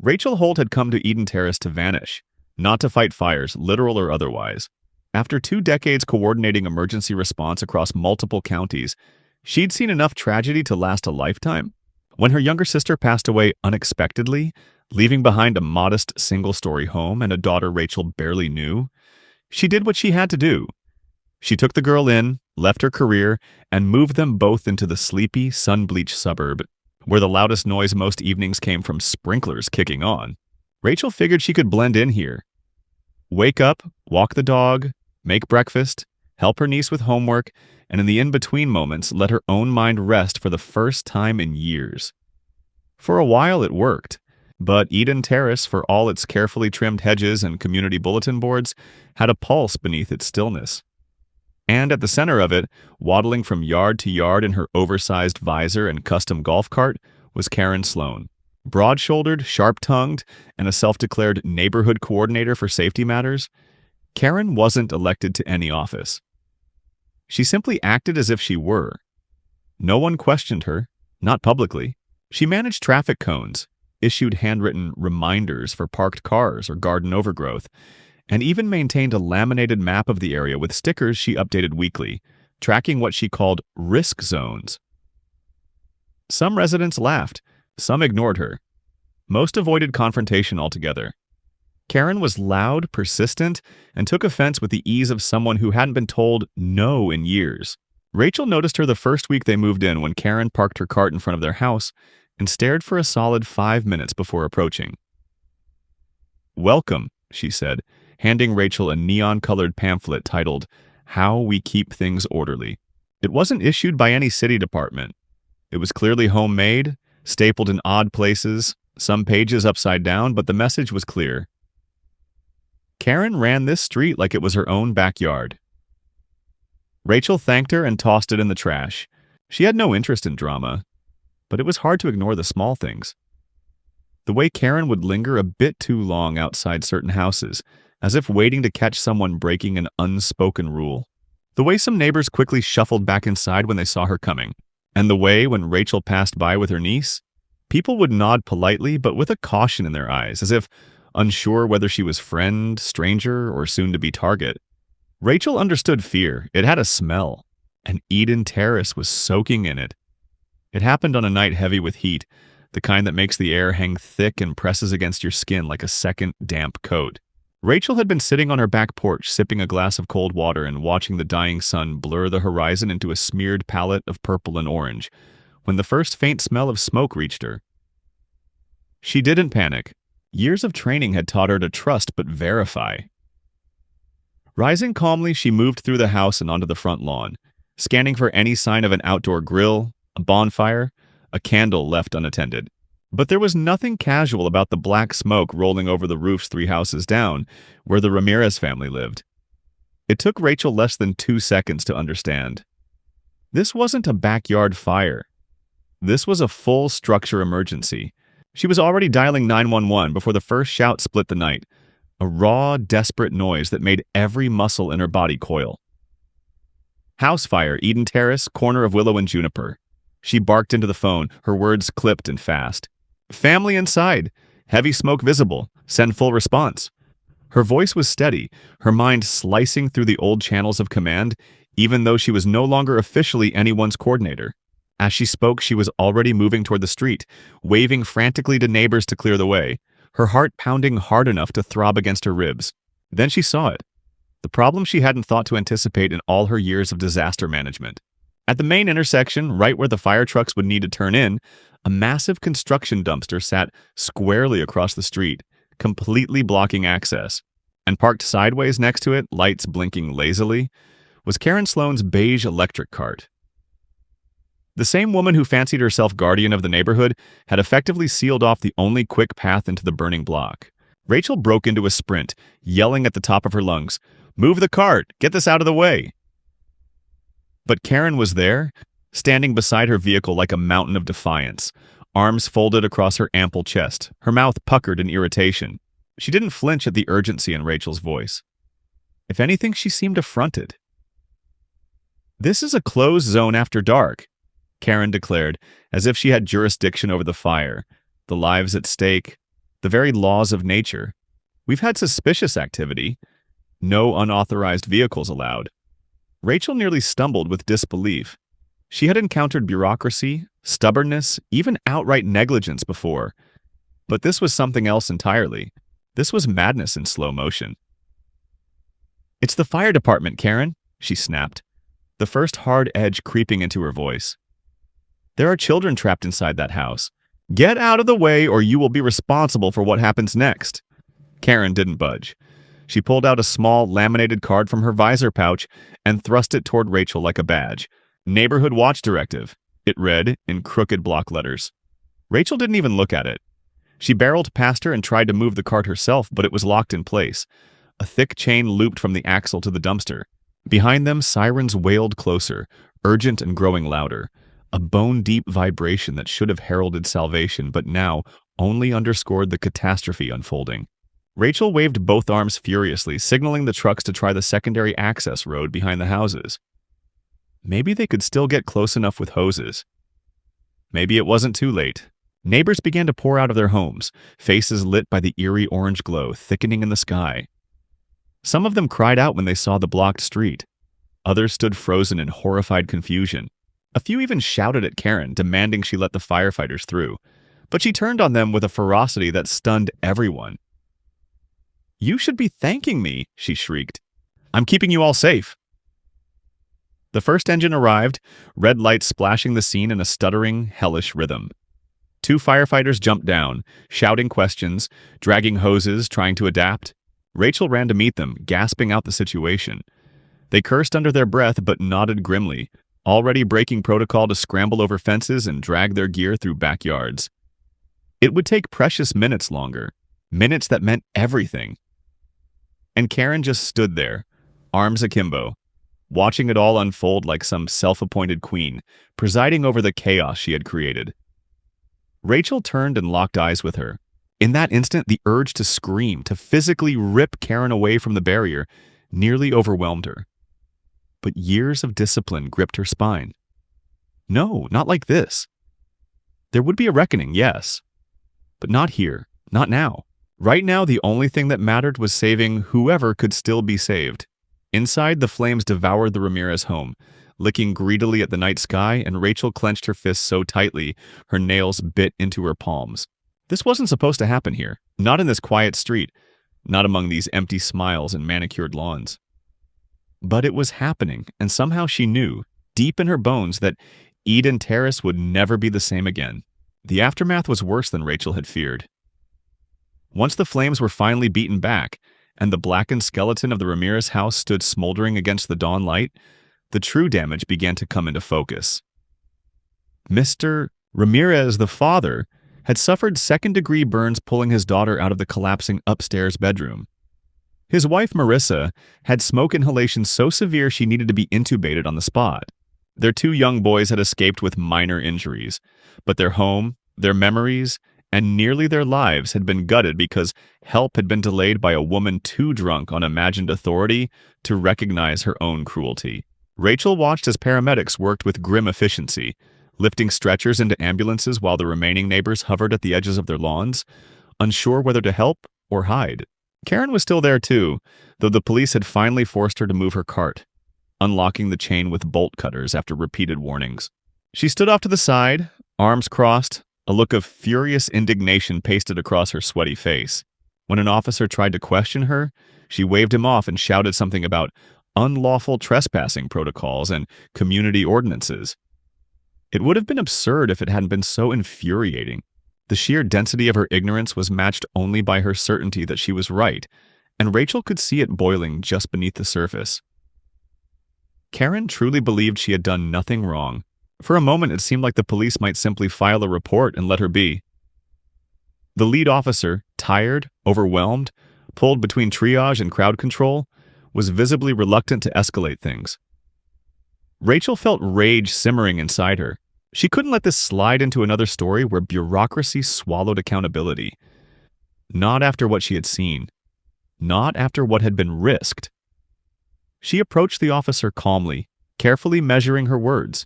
Rachel Holt had come to Eden Terrace to vanish, not to fight fires, literal or otherwise. After 2 decades coordinating emergency response across multiple counties, she'd seen enough tragedy to last a lifetime. When her younger sister passed away unexpectedly, leaving behind a modest single-story home and a daughter Rachel barely knew, she did what she had to do. She took the girl in, left her career, and moved them both into the sleepy, sun-bleached suburb, where the loudest noise most evenings came from sprinklers kicking on. Rachel figured she could blend in here. Wake up, walk the dog, make breakfast, help her niece with homework, and in the in-between moments, let her own mind rest for the first time in years. For a while it worked, but Eden Terrace, for all its carefully trimmed hedges and community bulletin boards, had a pulse beneath its stillness. And at the center of it, waddling from yard to yard in her oversized visor and custom golf cart, was Karen Sloan. Broad-shouldered, sharp-tongued, and a self-declared neighborhood coordinator for safety matters, Karen wasn't elected to any office. She simply acted as if she were. No one questioned her, not publicly. She managed traffic cones, issued handwritten reminders for parked cars or garden overgrowth, and even maintained a laminated map of the area with stickers she updated weekly, tracking what she called risk zones. Some residents laughed, some ignored her. Most avoided confrontation altogether. Karen was loud, persistent, and took offense with the ease of someone who hadn't been told no in years. Rachel noticed her the first week they moved in when Karen parked her cart in front of their house and stared for a solid 5 minutes before approaching. "Welcome," she said, handing Rachel a neon-colored pamphlet titled, "How We Keep Things Orderly." It wasn't issued by any city department. It was clearly homemade, stapled in odd places, some pages upside down, but the message was clear. Karen ran this street like it was her own backyard. Rachel thanked her and tossed it in the trash. She had no interest in drama, but it was hard to ignore the small things. The way Karen would linger a bit too long outside certain houses, as if waiting to catch someone breaking an unspoken rule. The way some neighbors quickly shuffled back inside when they saw her coming. And the way, when Rachel passed by with her niece, people would nod politely but with a caution in their eyes, as if unsure whether she was friend, stranger, or soon-to-be target. Rachel understood fear. It had a smell, and Eden Terrace was soaking in it. It happened on a night heavy with heat, the kind that makes the air hang thick and presses against your skin like a second damp coat. Rachel had been sitting on her back porch sipping a glass of cold water and watching the dying sun blur the horizon into a smeared palette of purple and orange, when the first faint smell of smoke reached her. She didn't panic. Years of training had taught her to trust but verify. Rising calmly, she moved through the house and onto the front lawn, scanning for any sign of an outdoor grill, a bonfire, a candle left unattended. But there was nothing casual about the black smoke rolling over the roofs 3 houses down, where the Ramirez family lived. It took Rachel less than 2 seconds to understand. This wasn't a backyard fire. This was a full-structure emergency. She was already dialing 911 before the first shout split the night, a raw, desperate noise that made every muscle in her body coil. "House fire, Eden Terrace, corner of Willow and Juniper." She barked into the phone, her words clipped and fast. "Family inside. Heavy smoke visible. Send full response." Her voice was steady, her mind slicing through the old channels of command, even though she was no longer officially anyone's coordinator. As she spoke, she was already moving toward the street, waving frantically to neighbors to clear the way, her heart pounding hard enough to throb against her ribs. Then she saw it. The problem she hadn't thought to anticipate in all her years of disaster management. At the main intersection, right where the fire trucks would need to turn in, a massive construction dumpster sat squarely across the street, completely blocking access. And parked sideways next to it, lights blinking lazily, was Karen Sloan's beige electric cart. The same woman who fancied herself guardian of the neighborhood had effectively sealed off the only quick path into the burning block. Rachel broke into a sprint, yelling at the top of her lungs, "Move the cart! Get this out of the way!" But Karen was there, standing beside her vehicle like a mountain of defiance, arms folded across her ample chest, her mouth puckered in irritation. She didn't flinch at the urgency in Rachel's voice. If anything, she seemed affronted. "This is a closed zone after dark," Karen declared, as if she had jurisdiction over the fire, the lives at stake, The very laws of nature. We've had suspicious activity. No unauthorized vehicles allowed. Rachel nearly stumbled with disbelief. She had encountered bureaucracy, stubbornness, even outright negligence before. But this was something else entirely. This was madness in slow motion. "It's the fire department, Karen," she snapped, the first hard edge creeping into her voice. "There are children trapped inside that house. Get out of the way or you will be responsible for what happens next." Karen didn't budge. She pulled out a small, laminated card from her visor pouch and thrust it toward Rachel like a badge. "Neighborhood Watch Directive," it read in crooked block letters. Rachel didn't even look at it. She barreled past her and tried to move the cart herself, but it was locked in place. A thick chain looped from the axle to the dumpster. Behind them, sirens wailed closer, urgent and growing louder. A bone-deep vibration that should have heralded salvation, but now only underscored the catastrophe unfolding. Rachel waved both arms furiously, signaling the trucks to try the secondary access road behind the houses. Maybe they could still get close enough with hoses. Maybe it wasn't too late. Neighbors began to pour out of their homes, faces lit by the eerie orange glow thickening in the sky. Some of them cried out when they saw the blocked street. Others stood frozen in horrified confusion. A few even shouted at Karen, demanding she let the firefighters through. But she turned on them with a ferocity that stunned everyone. "You should be thanking me," she shrieked. "I'm keeping you all safe." The first engine arrived, red lights splashing the scene in a stuttering, hellish rhythm. 2 firefighters jumped down, shouting questions, dragging hoses, trying to adapt. Rachel ran to meet them, gasping out the situation. They cursed under their breath but nodded grimly, already breaking protocol to scramble over fences and drag their gear through backyards. It would take precious minutes longer, minutes that meant everything. And Karen just stood there, arms akimbo, watching it all unfold like some self-appointed queen, presiding over the chaos she had created. Rachel turned and locked eyes with her. In that instant, the urge to scream, to physically rip Karen away from the barrier, nearly overwhelmed her. But years of discipline gripped her spine. No, not like this. There would be a reckoning, yes. But not here, not now. Right now, the only thing that mattered was saving whoever could still be saved. Inside, the flames devoured the Ramirez home, licking greedily at the night sky, and Rachel clenched her fists so tightly her nails bit into her palms. This wasn't supposed to happen here, not in this quiet street, not among these empty smiles and manicured lawns. But it was happening, and somehow she knew, deep in her bones, that Eden Terrace would never be the same again. The aftermath was worse than Rachel had feared. Once the flames were finally beaten back, and the blackened skeleton of the Ramirez house stood smoldering against the dawn light, the true damage began to come into focus. Mr. Ramirez, the father, had suffered second-degree burns pulling his daughter out of the collapsing upstairs bedroom. His wife, Marissa, had smoke inhalation so severe she needed to be intubated on the spot. Their 2 young boys had escaped with minor injuries, but their home, their memories, and nearly their lives had been gutted because help had been delayed by a woman too drunk on imagined authority to recognize her own cruelty. Rachel watched as paramedics worked with grim efficiency, lifting stretchers into ambulances while the remaining neighbors hovered at the edges of their lawns, unsure whether to help or hide. Karen was still there too, though the police had finally forced her to move her cart, unlocking the chain with bolt cutters after repeated warnings. She stood off to the side, arms crossed, a look of furious indignation pasted across her sweaty face. When an officer tried to question her, she waved him off and shouted something about unlawful trespassing protocols and community ordinances. It would have been absurd if it hadn't been so infuriating. The sheer density of her ignorance was matched only by her certainty that she was right, and Rachel could see it boiling just beneath the surface. Karen truly believed she had done nothing wrong. For a moment, it seemed like the police might simply file a report and let her be. The lead officer, tired, overwhelmed, pulled between triage and crowd control, was visibly reluctant to escalate things. Rachel felt rage simmering inside her. She couldn't let this slide into another story where bureaucracy swallowed accountability. Not after what she had seen. Not after what had been risked. She approached the officer calmly, carefully measuring her words.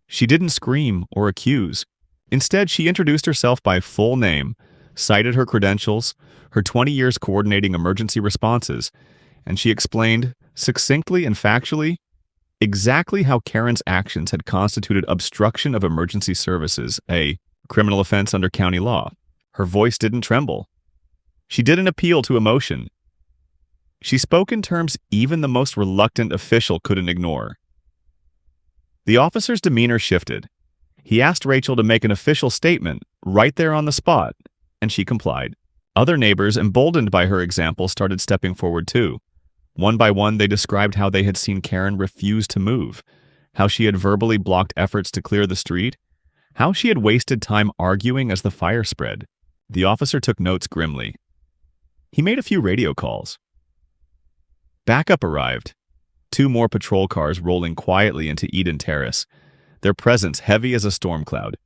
She didn't scream or accuse. Instead, she introduced herself by full name, cited her credentials, her 20 years coordinating emergency responses, and she explained, succinctly and factually, exactly how Karen's actions had constituted obstruction of emergency services, a criminal offense under county law. Her voice didn't tremble. She didn't appeal to emotion. She spoke in terms even the most reluctant official couldn't ignore. The officer's demeanor shifted. He asked Rachel to make an official statement right there on the spot, and she complied. Other neighbors, emboldened by her example, started stepping forward too. One by one, they described how they had seen Karen refuse to move, how she had verbally blocked efforts to clear the street, how she had wasted time arguing as the fire spread. The officer took notes grimly. He made a few radio calls. Backup arrived. 2 more patrol cars rolling quietly into Eden Terrace, their presence heavy as a storm cloud.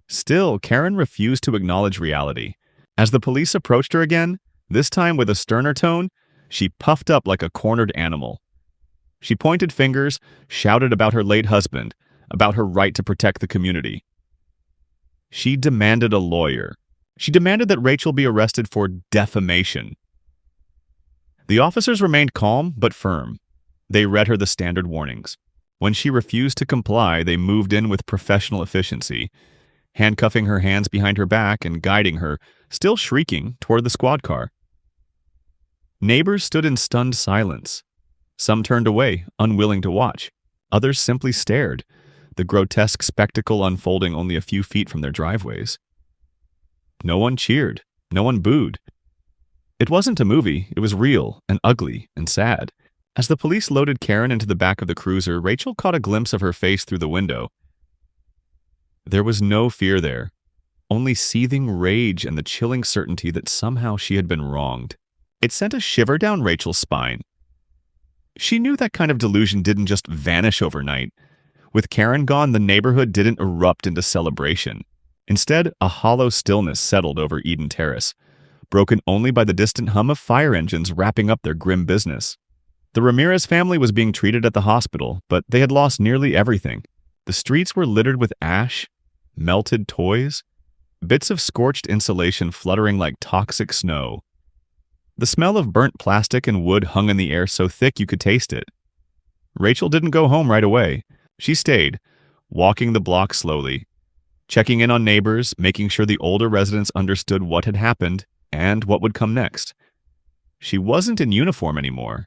Still, Karen refused to acknowledge reality. As the police approached her again, this time with a sterner tone, she puffed up like a cornered animal. She pointed fingers, shouted about her late husband, about her right to protect the community. She demanded a lawyer. She demanded that Rachel be arrested for defamation. The officers remained calm but firm. They read her the standard warnings. When she refused to comply, they moved in with professional efficiency, handcuffing her hands behind her back and guiding her, still shrieking, toward the squad car. Neighbors stood in stunned silence. Some turned away, unwilling to watch. Others simply stared, the grotesque spectacle unfolding only a few feet from their driveways. No one cheered. No one booed. It wasn't a movie. It was real and ugly and sad. As the police loaded Karen into the back of the cruiser, Rachel caught a glimpse of her face through the window. There was no fear there, only seething rage and the chilling certainty that somehow she had been wronged. It sent a shiver down Rachel's spine. She knew that kind of delusion didn't just vanish overnight. With Karen gone, the neighborhood didn't erupt into celebration. Instead, a hollow stillness settled over Eden Terrace, broken only by the distant hum of fire engines wrapping up their grim business. The Ramirez family was being treated at the hospital, but they had lost nearly everything. The streets were littered with ash, melted toys, bits of scorched insulation fluttering like toxic snow. The smell of burnt plastic and wood hung in the air so thick you could taste it. Rachel didn't go home right away. She stayed, walking the block slowly, checking in on neighbors, making sure the older residents understood what had happened and what would come next. She wasn't in uniform anymore.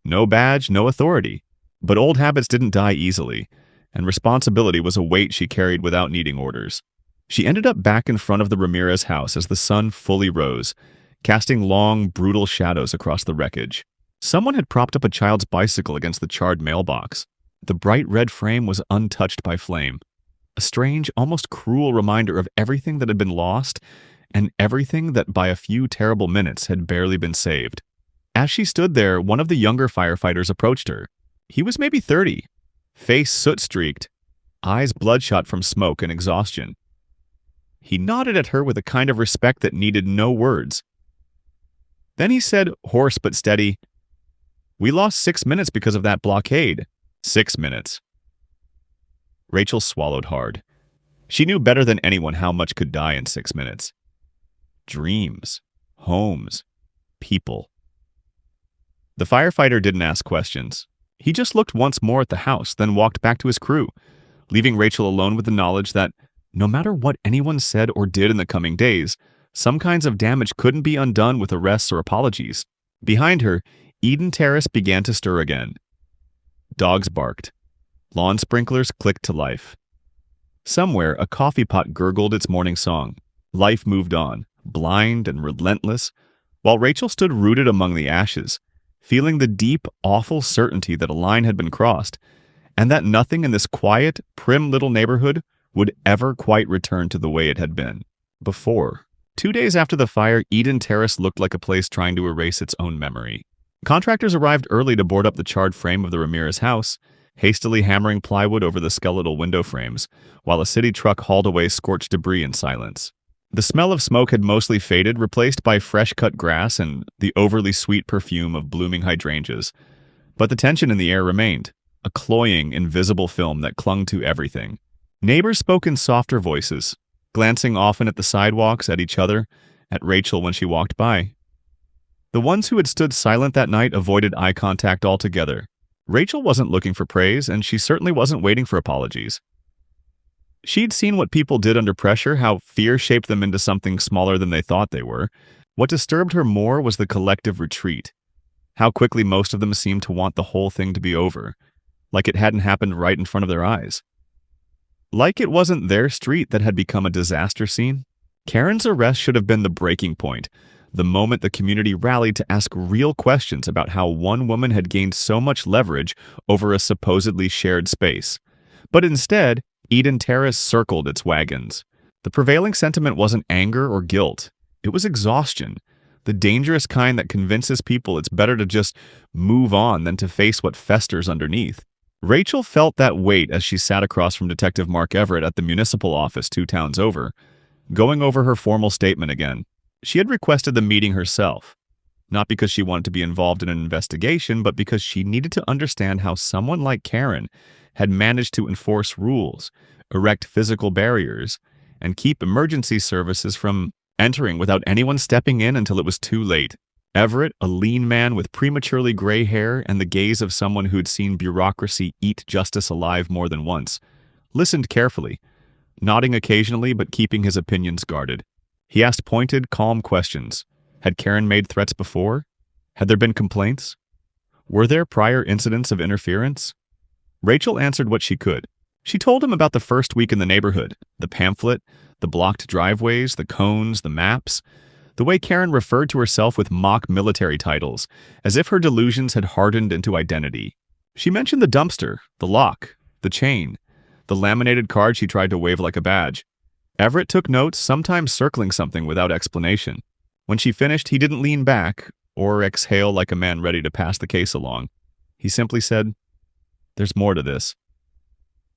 No badge, no authority. But old habits didn't die easily, and responsibility was a weight she carried without needing orders. She ended up back in front of the Ramirez house as the sun fully rose, casting long, brutal shadows across the wreckage. Someone had propped up a child's bicycle against the charred mailbox. The bright red frame was untouched by flame. A strange, almost cruel reminder of everything that had been lost and everything that by a few terrible minutes had barely been saved. As she stood there, one of the younger firefighters approached her. He was maybe 30, face soot-streaked, eyes bloodshot from smoke and exhaustion. He nodded at her with a kind of respect that needed no words. Then he said, hoarse but steady, "We lost 6 minutes because of that blockade." 6 minutes. Rachel swallowed hard. She knew better than anyone how much could die in 6 minutes. Dreams, homes, people. The firefighter didn't ask questions. He just looked once more at the house, then walked back to his crew, leaving Rachel alone with the knowledge that no matter what anyone said or did in the coming days, some kinds of damage couldn't be undone with arrests or apologies. Behind her, Eden Terrace began to stir again. Dogs barked. Lawn sprinklers clicked to life. Somewhere, a coffee pot gurgled its morning song. Life moved on, blind and relentless, while Rachel stood rooted among the ashes, feeling the deep, awful certainty that a line had been crossed, and that nothing in this quiet, prim little neighborhood would ever quite return to the way it had been before. 2 days after the fire, Eden Terrace looked like a place trying to erase its own memory. Contractors arrived early to board up the charred frame of the Ramirez house, hastily hammering plywood over the skeletal window frames, while a city truck hauled away scorched debris in silence. The smell of smoke had mostly faded, replaced by fresh-cut grass and the overly sweet perfume of blooming hydrangeas. But the tension in the air remained, a cloying, invisible film that clung to everything. Neighbors spoke in softer voices, glancing often at the sidewalks, at each other, at Rachel when she walked by. The ones who had stood silent that night avoided eye contact altogether. Rachel wasn't looking for praise, and she certainly wasn't waiting for apologies. She'd seen what people did under pressure, how fear shaped them into something smaller than they thought they were. What disturbed her more was the collective retreat. How quickly most of them seemed to want the whole thing to be over, like it hadn't happened right in front of their eyes. Like it wasn't their street that had become a disaster scene. Karen's arrest should have been the breaking point, the moment the community rallied to ask real questions about how one woman had gained so much leverage over a supposedly shared space. But instead, Eden Terrace circled its wagons. The prevailing sentiment wasn't anger or guilt. It was exhaustion, the dangerous kind that convinces people it's better to just move on than to face what festers underneath. Rachel felt that weight as she sat across from Detective Mark Everett at the municipal office 2 towns over, going over her formal statement again. She had requested the meeting herself, not because she wanted to be involved in an investigation, but because she needed to understand how someone like Karen had managed to enforce rules, erect physical barriers, and keep emergency services from entering without anyone stepping in until it was too late. Everett, a lean man with prematurely gray hair and the gaze of someone who'd seen bureaucracy eat justice alive more than once, listened carefully, nodding occasionally but keeping his opinions guarded. He asked pointed, calm questions. Had Karen made threats before? Had there been complaints? Were there prior incidents of interference? Rachel answered what she could. She told him about the first week in the neighborhood, the pamphlet, the blocked driveways, the cones, the maps, the way Karen referred to herself with mock military titles, as if her delusions had hardened into identity. She mentioned the dumpster, the lock, the chain, the laminated card she tried to wave like a badge. Everett took notes, sometimes circling something without explanation. When she finished, he didn't lean back or exhale like a man ready to pass the case along. He simply said, "There's more to this."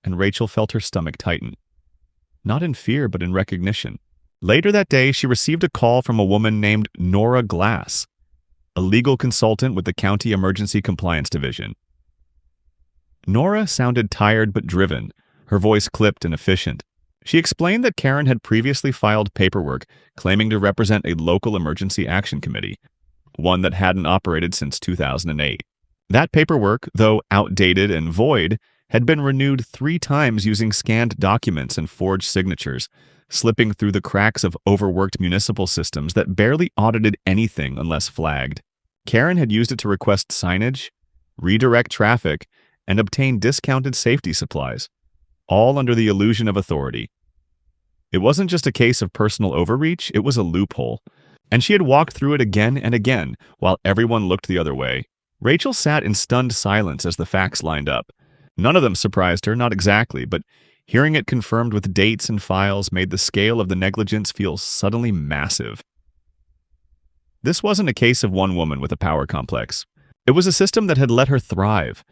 And Rachel felt her stomach tighten. Not in fear, but in recognition. Later that day, she received a call from a woman named Nora Glass, a legal consultant with the County Emergency Compliance Division. Nora sounded tired but driven, her voice clipped and efficient. She explained that Karen had previously filed paperwork claiming to represent a local emergency action committee, one that hadn't operated since 2008. That paperwork, though outdated and void, had been renewed 3 times using scanned documents and forged signatures, slipping through the cracks of overworked municipal systems that barely audited anything unless flagged. Karen had used it to request signage, redirect traffic, and obtain discounted safety supplies, all under the illusion of authority. It wasn't just a case of personal overreach, it was a loophole, and she had walked through it again and again while everyone looked the other way. Rachel sat in stunned silence as the facts lined up. None of them surprised her, not exactly, but hearing it confirmed with dates and files made the scale of the negligence feel suddenly massive. This wasn't a case of one woman with a power complex. It was a system that had let her thrive,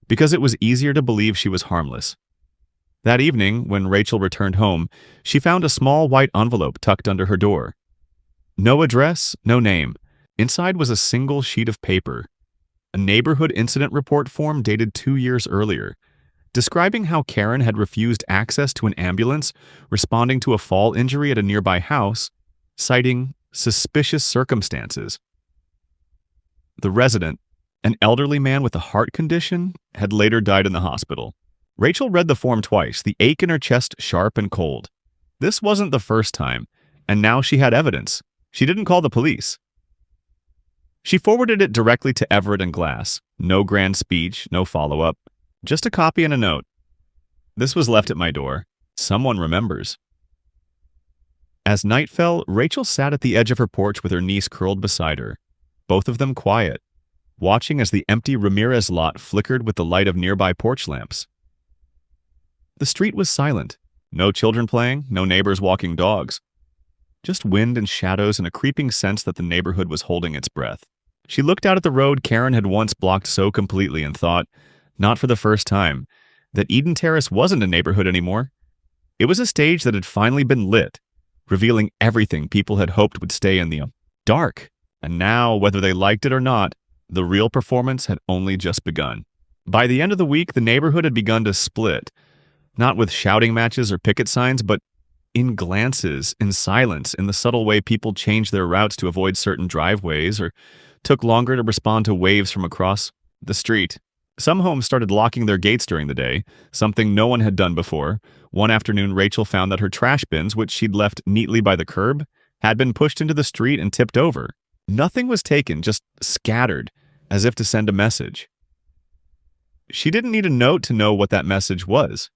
because it was easier to believe she was harmless. That evening, when Rachel returned home, she found a small white envelope tucked under her door. No address, no name. Inside was a single sheet of paper, a neighborhood incident report form dated 2 years earlier, describing how Karen had refused access to an ambulance responding to a fall injury at a nearby house, citing suspicious circumstances. The resident, an elderly man with a heart condition, had later died in the hospital. Rachel read the form twice, the ache in her chest sharp and cold. This wasn't the first time, and now she had evidence. She didn't call the police. She forwarded it directly to Everett and Glass. No grand speech, no follow-up. Just a copy and a note. "This was left at my door. Someone remembers." As night fell, Rachel sat at the edge of her porch with her niece curled beside her, both of them quiet, watching as the empty Ramirez lot flickered with the light of nearby porch lamps. The street was silent. No children playing, no neighbors walking dogs. Just wind and shadows and a creeping sense that the neighborhood was holding its breath. She looked out at the road Karen had once blocked so completely and thought, not for the first time, that Eden Terrace wasn't a neighborhood anymore. It was a stage that had finally been lit, revealing everything people had hoped would stay in the dark. And now, whether they liked it or not, the real performance had only just begun. By the end of the week, the neighborhood had begun to split, not with shouting matches or picket signs, but In glances, in silence, in the subtle way people changed their routes to avoid certain driveways or took longer to respond to waves from across the street. Some homes started locking their gates during the day, something no one had done before. One afternoon, Rachel found that her trash bins, which she'd left neatly by the curb, had been pushed into the street and tipped over. Nothing was taken, just scattered, as if to send a message. She didn't need a note to know what that message was.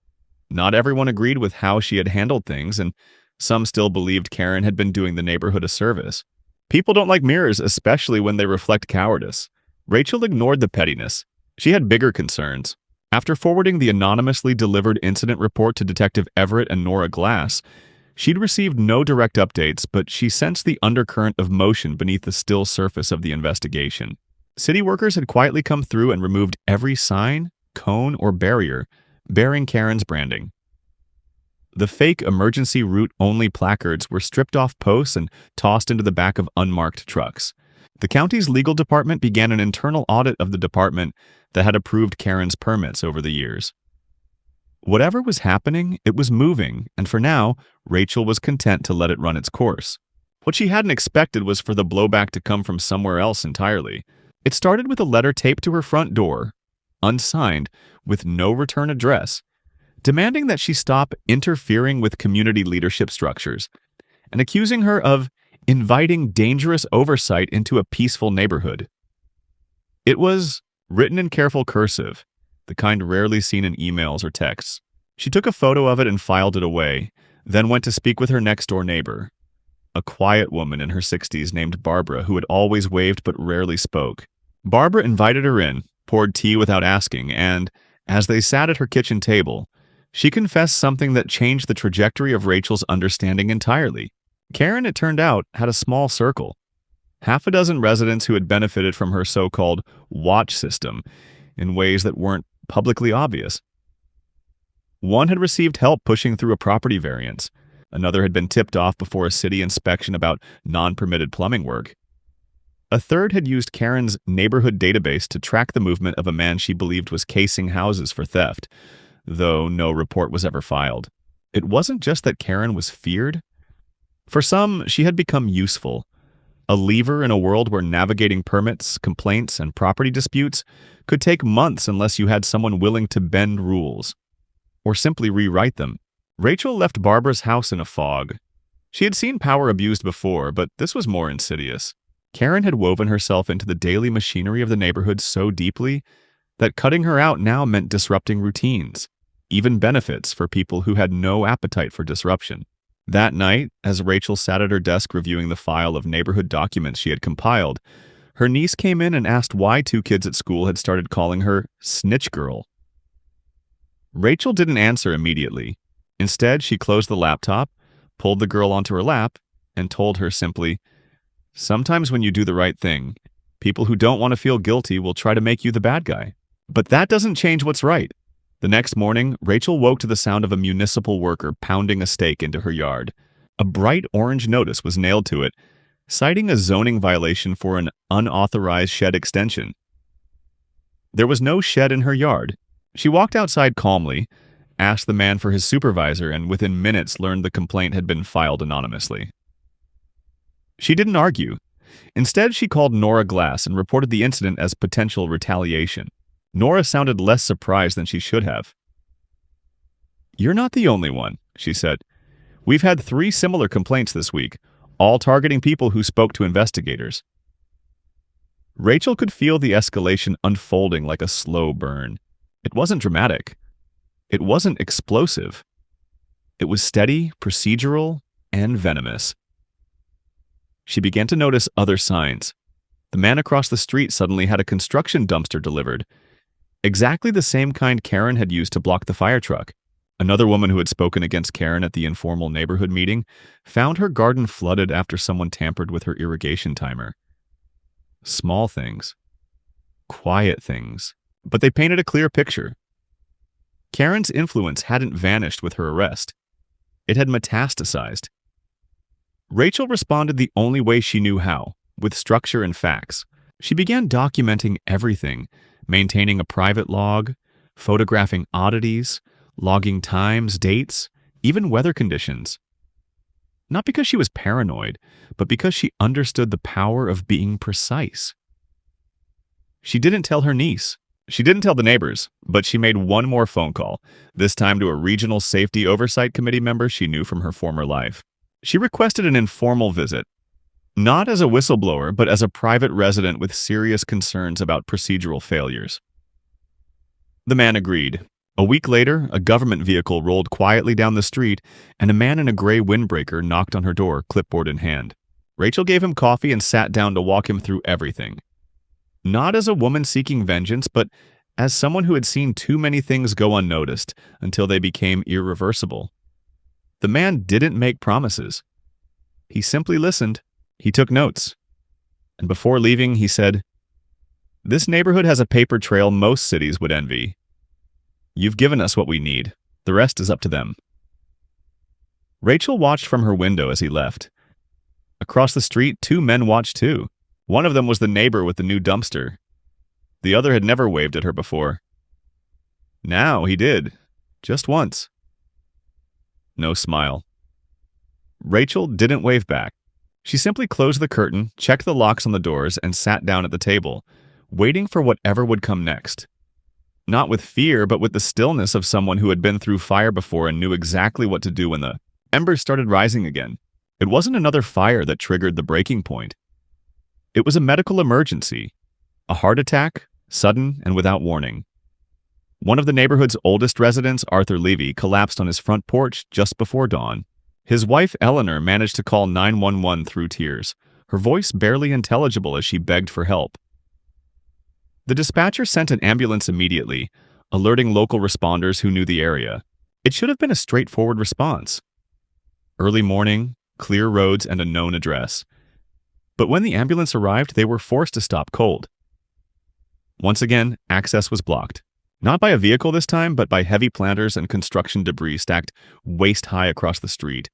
Not everyone agreed with how she had handled things, and some still believed Karen had been doing the neighborhood a service. People don't like mirrors, especially when they reflect cowardice. Rachel ignored the pettiness. She had bigger concerns. After forwarding the anonymously delivered incident report to Detective Everett and Nora Glass, she'd received no direct updates, but she sensed the undercurrent of motion beneath the still surface of the investigation. City workers had quietly come through and removed every sign, cone, or barrier bearing Karen's branding. The fake emergency route-only placards were stripped off posts and tossed into the back of unmarked trucks. The county's legal department began an internal audit of the department that had approved Karen's permits over the years. Whatever was happening, it was moving, and for now, Rachel was content to let it run its course. What she hadn't expected was for the blowback to come from somewhere else entirely. It started with a letter taped to her front door, unsigned, with no return address, demanding that she stop interfering with community leadership structures and accusing her of inviting dangerous oversight into a peaceful neighborhood. It was written in careful cursive, the kind rarely seen in emails or texts. She took a photo of it and filed it away, then went to speak with her next-door neighbor, a quiet woman in her 60s named Barbara who had always waved but rarely spoke. Barbara invited her in, poured tea without asking, and, as they sat at her kitchen table, she confessed something that changed the trajectory of Rachel's understanding entirely. Karen, it turned out, had a small circle. Half a dozen residents who had benefited from her so-called watch system in ways that weren't publicly obvious. One had received help pushing through a property variance. Another had been tipped off before a city inspection about non-permitted plumbing work. A third had used Karen's neighborhood database to track the movement of a man she believed was casing houses for theft, though no report was ever filed. It wasn't just that Karen was feared. For some, she had become useful, a lever in a world where navigating permits, complaints, and property disputes could take months unless you had someone willing to bend rules, or simply rewrite them. Rachel left Barbara's house in a fog. She had seen power abused before, but this was more insidious. Karen had woven herself into the daily machinery of the neighborhood so deeply that cutting her out now meant disrupting routines, even benefits for people who had no appetite for disruption. That night, as Rachel sat at her desk reviewing the file of neighborhood documents she had compiled, her niece came in and asked why two kids at school had started calling her Snitch Girl. Rachel didn't answer immediately. Instead, she closed the laptop, pulled the girl onto her lap, and told her simply, "Sometimes when you do the right thing, people who don't want to feel guilty will try to make you the bad guy. But that doesn't change what's right." The next morning, Rachel woke to the sound of a municipal worker pounding a stake into her yard. A bright orange notice was nailed to it, citing a zoning violation for an unauthorized shed extension. There was no shed in her yard. She walked outside calmly, asked the man for his supervisor, and within minutes learned the complaint had been filed anonymously. She didn't argue. Instead, she called Nora Glass and reported the incident as potential retaliation. Nora sounded less surprised than she should have. "You're not the only one," she said. "We've had 3 similar complaints this week, all targeting people who spoke to investigators." Rachel could feel the escalation unfolding like a slow burn. It wasn't dramatic. It wasn't explosive. It was steady, procedural, and venomous. She began to notice other signs. The man across the street suddenly had a construction dumpster delivered, exactly the same kind Karen had used to block the fire truck. Another woman who had spoken against Karen at the informal neighborhood meeting found her garden flooded after someone tampered with her irrigation timer. Small things. Quiet things. But they painted a clear picture. Karen's influence hadn't vanished with her arrest. It had metastasized. Rachel responded the only way she knew how, with structure and facts. She began documenting everything, maintaining a private log, photographing oddities, logging times, dates, even weather conditions. Not because she was paranoid, but because she understood the power of being precise. She didn't tell her niece. She didn't tell the neighbors, but she made one more phone call, this time to a regional safety oversight committee member she knew from her former life. She requested an informal visit, not as a whistleblower, but as a private resident with serious concerns about procedural failures. The man agreed. A week later, a government vehicle rolled quietly down the street, and a man in a gray windbreaker knocked on her door, clipboard in hand. Rachel gave him coffee and sat down to walk him through everything. Not as a woman seeking vengeance, but as someone who had seen too many things go unnoticed until they became irreversible. The man didn't make promises. He simply listened. He took notes. And before leaving, he said, "This neighborhood has a paper trail most cities would envy. You've given us what we need. The rest is up to them." Rachel watched from her window as he left. Across the street, two men watched too. One of them was the neighbor with the new dumpster. The other had never waved at her before. Now he did. Just once. No smile. Rachel didn't wave back. She simply closed the curtain, checked the locks on the doors, and sat down at the table, waiting for whatever would come next. Not with fear, but with the stillness of someone who had been through fire before and knew exactly what to do when the embers started rising again. It wasn't another fire that triggered the breaking point. It was a medical emergency. A heart attack, sudden and without warning. One of the neighborhood's oldest residents, Arthur Levy, collapsed on his front porch just before dawn. His wife, Eleanor, managed to call 911 through tears, her voice barely intelligible as she begged for help. The dispatcher sent an ambulance immediately, alerting local responders who knew the area. It should have been a straightforward response. Early morning, clear roads, and a known address. But when the ambulance arrived, they were forced to stop cold. Once again, access was blocked. Not by a vehicle this time, but by heavy planters and construction debris stacked waist-high across the street,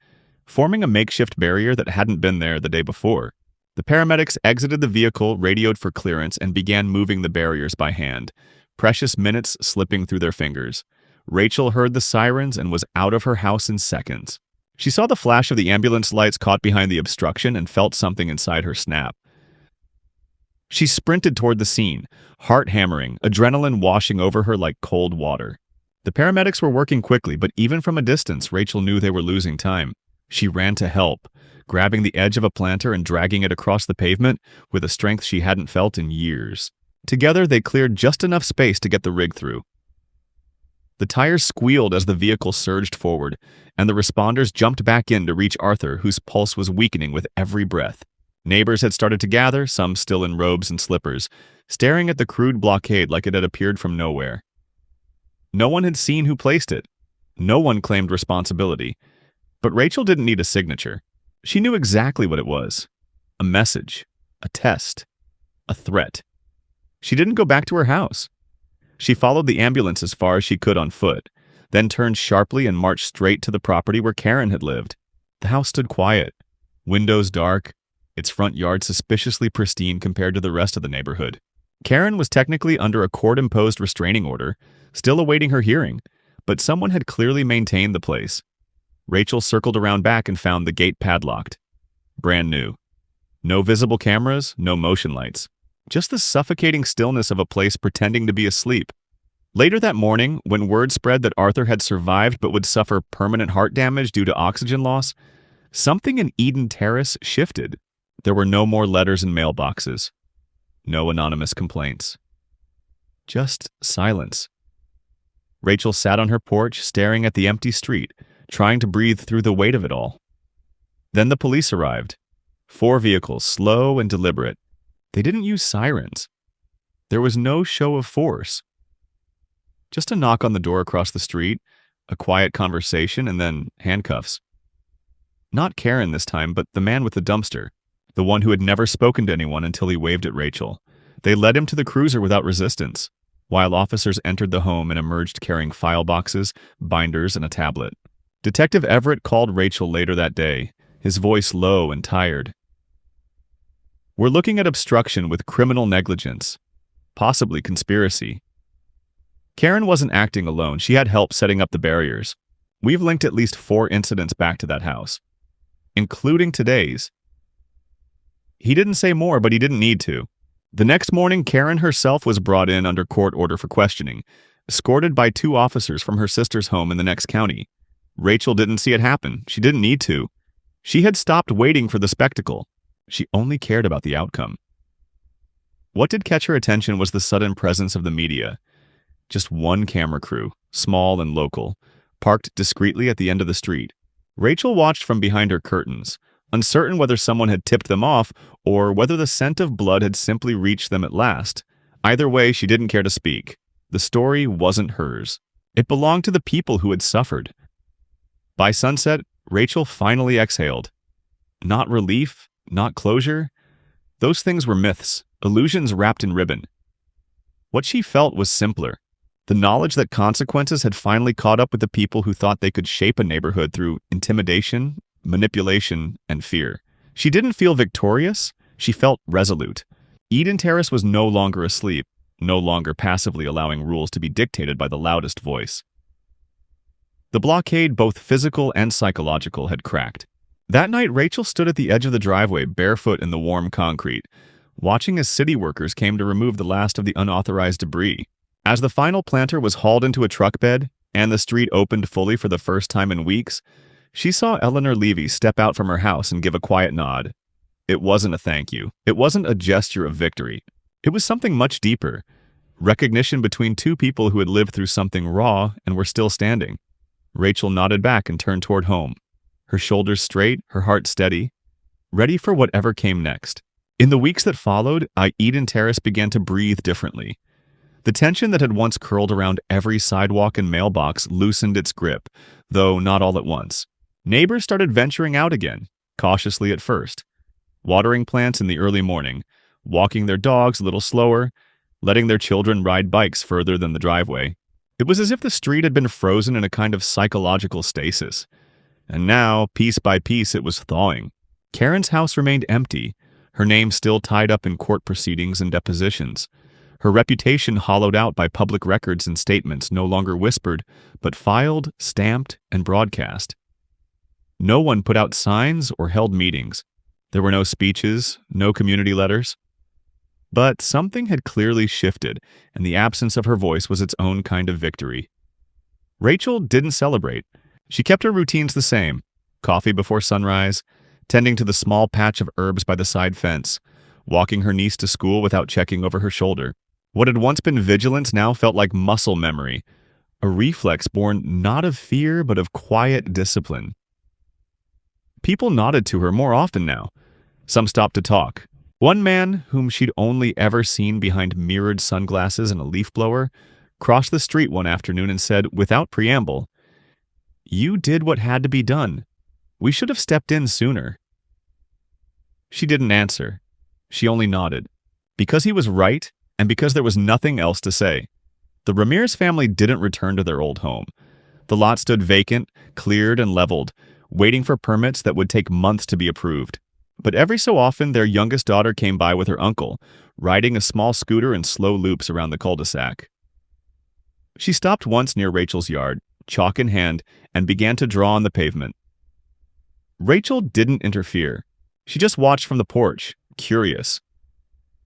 forming a makeshift barrier that hadn't been there the day before. The paramedics exited the vehicle, radioed for clearance, and began moving the barriers by hand, precious minutes slipping through their fingers. Rachel heard the sirens and was out of her house in seconds. She saw the flash of the ambulance lights caught behind the obstruction and felt something inside her snap. She sprinted toward the scene, heart hammering, adrenaline washing over her like cold water. The paramedics were working quickly, but even from a distance, Rachel knew they were losing time. She ran to help, grabbing the edge of a planter and dragging it across the pavement with a strength she hadn't felt in years. Together, they cleared just enough space to get the rig through. The tires squealed as the vehicle surged forward, and the responders jumped back in to reach Arthur, whose pulse was weakening with every breath. Neighbors had started to gather, some still in robes and slippers, staring at the crude blockade like it had appeared from nowhere. No one had seen who placed it. No one claimed responsibility. But Rachel didn't need a signature. She knew exactly what it was. A message. A test. A threat. She didn't go back to her house. She followed the ambulance as far as she could on foot, then turned sharply and marched straight to the property where Karen had lived. The house stood quiet, windows dark, its front yard suspiciously pristine compared to the rest of the neighborhood. Karen was technically under a court-imposed restraining order, still awaiting her hearing, but someone had clearly maintained the place. Rachel circled around back and found the gate padlocked. Brand new. No visible cameras, no motion lights. Just the suffocating stillness of a place pretending to be asleep. Later that morning, when word spread that Arthur had survived but would suffer permanent heart damage due to oxygen loss, something in Eden Terrace shifted. There were no more letters in mailboxes. No anonymous complaints. Just silence. Rachel sat on her porch, staring at the empty street, trying to breathe through the weight of it all. Then the police arrived. 4 vehicles, slow and deliberate. They didn't use sirens. There was no show of force. Just a knock on the door across the street, a quiet conversation, and then handcuffs. Not Karen this time, but the man with the dumpster, the one who had never spoken to anyone until he waved at Rachel. They led him to the cruiser without resistance, while officers entered the home and emerged carrying file boxes, binders, and a tablet. Detective Everett called Rachel later that day, his voice low and tired. "We're looking at obstruction with criminal negligence, possibly conspiracy." Karen wasn't acting alone. She had help setting up the barriers. We've linked at least 4 incidents back to that house. including today's. He didn't say more, but he didn't need to. The next morning, Karen herself was brought in under court order for questioning, escorted by 2 officers from her sister's home in the next county. Rachel didn't see it happen. She didn't need to. She had stopped waiting for the spectacle. She only cared about the outcome. What did catch her attention was the sudden presence of the media. Just one camera crew, small and local, parked discreetly at the end of the street. Rachel watched from behind her curtains, uncertain whether someone had tipped them off or whether the scent of blood had simply reached them at last. Either way, she didn't care to speak. The story wasn't hers. It belonged to the people who had suffered. By sunset, Rachel finally exhaled. Not relief, not closure. Those things were myths, illusions wrapped in ribbon. What she felt was simpler. The knowledge that consequences had finally caught up with the people who thought they could shape a neighborhood through intimidation, manipulation, and fear. She didn't feel victorious. She felt resolute. Eden Terrace was no longer asleep, no longer passively allowing rules to be dictated by the loudest voice. The blockade, both physical and psychological, had cracked. That night, Rachel stood at the edge of the driveway, barefoot in the warm concrete, watching as city workers came to remove the last of the unauthorized debris. As the final planter was hauled into a truck bed and the street opened fully for the first time in weeks, she saw Eleanor Levy step out from her house and give a quiet nod. It wasn't a thank you. It wasn't a gesture of victory. It was something much deeper. Recognition between 2 people who had lived through something raw and were still standing. Rachel nodded back and turned toward home. Her shoulders straight, her heart steady, ready for whatever came next. In the weeks that followed, Eden Terrace began to breathe differently. The tension that had once curled around every sidewalk and mailbox loosened its grip, though not all at once. Neighbors started venturing out again, cautiously at first, watering plants in the early morning, walking their dogs a little slower, letting their children ride bikes further than the driveway. It was as if the street had been frozen in a kind of psychological stasis. And now, piece by piece, it was thawing. Karen's house remained empty, her name still tied up in court proceedings and depositions. Her reputation hollowed out by public records and statements no longer whispered, but filed, stamped, and broadcast. No one put out signs or held meetings. There were no speeches, no community letters. But something had clearly shifted, and the absence of her voice was its own kind of victory. Rachel didn't celebrate. She kept her routines the same: coffee before sunrise, tending to the small patch of herbs by the side fence, walking her niece to school without checking over her shoulder. What had once been vigilance now felt like muscle memory, a reflex born not of fear but of quiet discipline. People nodded to her more often now. Some stopped to talk. One man, whom she'd only ever seen behind mirrored sunglasses and a leaf blower, crossed the street one afternoon and said, without preamble, "You did what had to be done. We should have stepped in sooner." She didn't answer. She only nodded. Because he was right, and because there was nothing else to say. The Ramirez family didn't return to their old home. The lot stood vacant, cleared and leveled, waiting for permits that would take months to be approved. But every so often, their youngest daughter came by with her uncle, riding a small scooter in slow loops around the cul-de-sac. She stopped once near Rachel's yard, chalk in hand, and began to draw on the pavement. Rachel didn't interfere. She just watched from the porch, curious.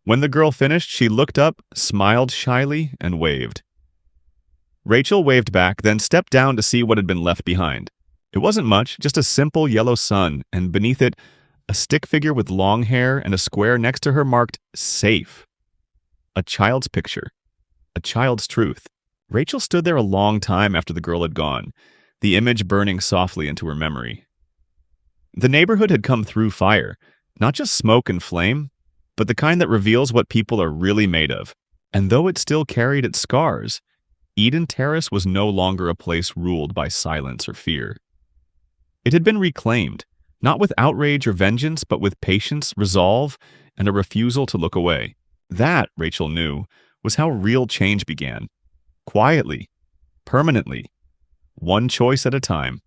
When the girl finished, she looked up, smiled shyly, and waved. Rachel waved back, then stepped down to see what had been left behind. It wasn't much, just a simple yellow sun, and beneath it, a stick figure with long hair and a square next to her marked "Safe." A child's picture. A child's truth. Rachel stood there a long time after the girl had gone, the image burning softly into her memory. The neighborhood had come through fire, not just smoke and flame, but the kind that reveals what people are really made of. And though it still carried its scars, Eden Terrace was no longer a place ruled by silence or fear. It had been reclaimed, not with outrage or vengeance, but with patience, resolve, and a refusal to look away. That, Rachel knew, was how real change began. Quietly, permanently, one choice at a time.